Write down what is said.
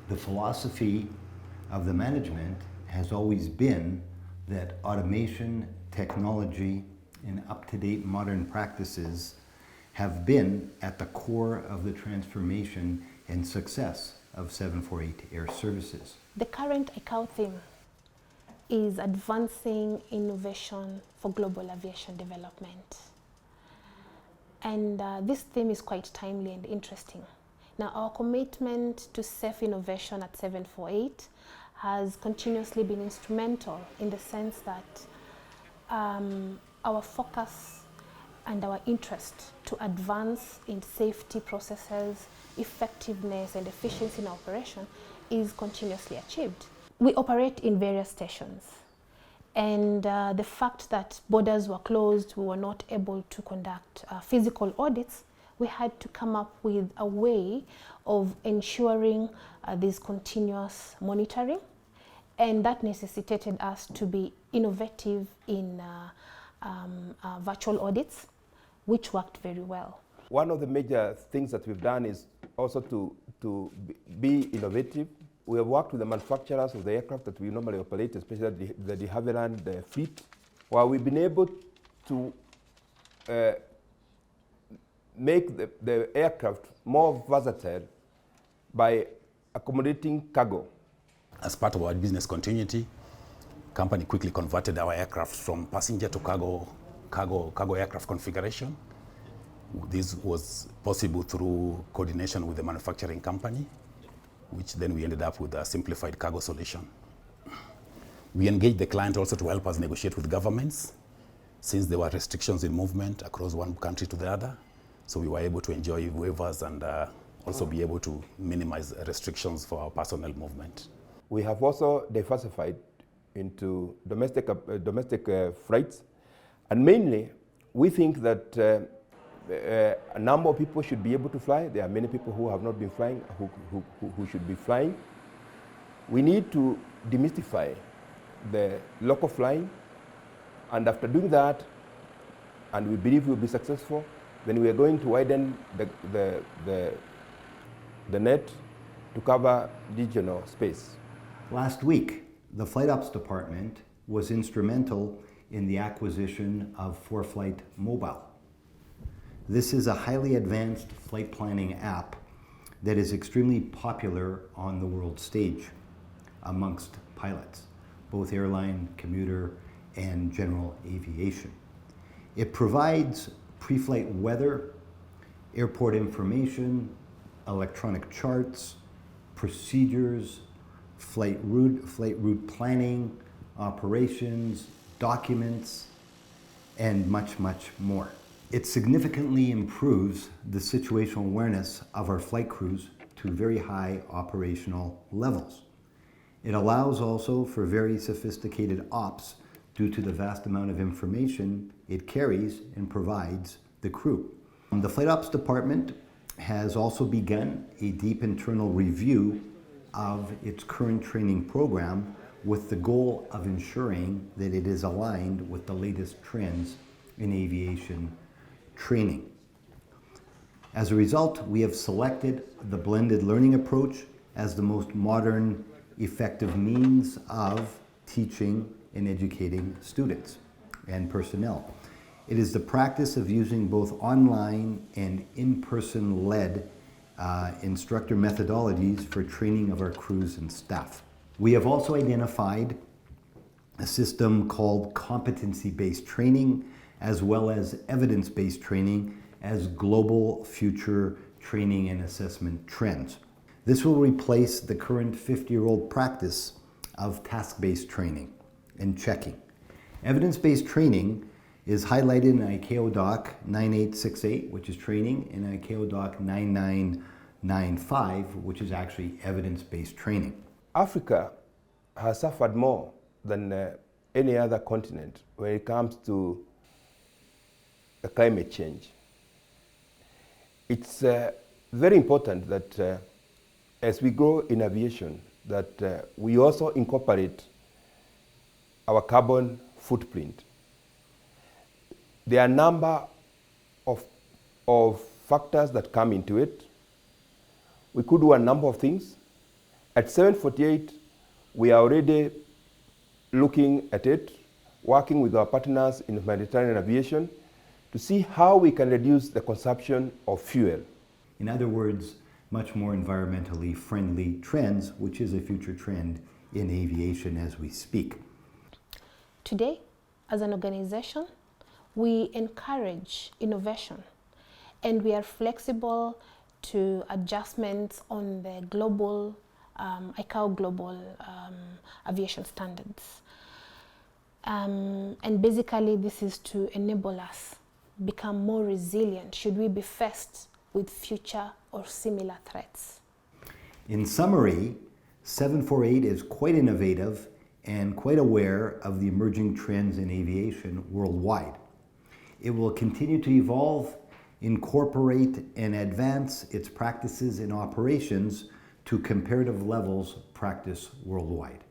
The philosophy of the management has always been that automation, technology, and up-to-date modern practices have been at the core of the transformation and success of 748 Air Services. The current ICAO theme is advancing innovation for global aviation development. And this theme is quite timely and interesting. Now, our commitment to safe innovation at 748 has continuously been instrumental in the sense that our focus and our interest to advance in safety processes, effectiveness and efficiency in operation is continuously achieved. We operate in various stations, and the fact that borders were closed, we were not able to conduct physical audits. We had to come up with a way of ensuring this continuous monitoring, and that necessitated us to be innovative in virtual audits, which worked very well. One of the major things that we've done is also to be innovative. We have worked with the manufacturers of the aircraft that we normally operate, especially the de Havilland fleet, where we've been able to make the aircraft more versatile by accommodating cargo. As part of our business continuity, company quickly converted our aircraft from passenger to cargo aircraft configuration. This was possible through coordination with the manufacturing company, which then we ended up with a simplified cargo solution. We engaged the client also to help us negotiate with governments, since there were restrictions in movement across one country to the other. So we were able to enjoy waivers and also be able to minimize restrictions for our personnel movement. We have also diversified into domestic flights, and mainly we think that a number of people should be able to fly. There are many people who have not been flying, who should be flying. We need to demystify the local flying, and after doing that, and we believe we'll be successful, then we are going to widen the net to cover regional space. Last week, the Flight Ops Department was instrumental in the acquisition of ForeFlight Mobile. This is a highly advanced flight planning app that is extremely popular on the world stage amongst pilots, both airline, commuter, and general aviation. It provides pre-flight weather, airport information, electronic charts, procedures, flight route planning, operations, documents, and much, much more. It significantly improves the situational awareness of our flight crews to very high operational levels. It allows also for very sophisticated ops due to the vast amount of information it carries and provides the crew. The Flight Ops Department has also begun a deep internal review of its current training program with the goal of ensuring that it is aligned with the latest trends in aviation training. As a result, we have selected the blended learning approach as the most modern, effective means of teaching and educating students and personnel. It is the practice of using both online and in-person led instructor methodologies for training of our crews and staff. We have also identified a system called competency-based training as well as evidence-based training as global future training and assessment trends. This will replace the current 50-year-old practice of task-based training and checking. Evidence-based training is highlighted in ICAO Doc 9868, which is training, and ICAO Doc 9995, which is actually evidence-based training. Africa has suffered more than any other continent when it comes to climate change. It's very important that as we grow in aviation, that we also incorporate our carbon footprint. There are a number of factors that come into it. We could do a number of things, At 748, we are already looking at it, working with our partners in humanitarian aviation to see how we can reduce the consumption of fuel. In other words, much more environmentally friendly trends, which is a future trend in aviation as we speak. Today, as an organization, we encourage innovation and we are flexible to adjustments on the global, ICAO global aviation standards. And basically this is to enable us become more resilient should we be faced with future or similar threats. In summary, 748 is quite innovative and quite aware of the emerging trends in aviation worldwide. It will continue to evolve, incorporate and advance its practices and operations to comparative levels practiced worldwide.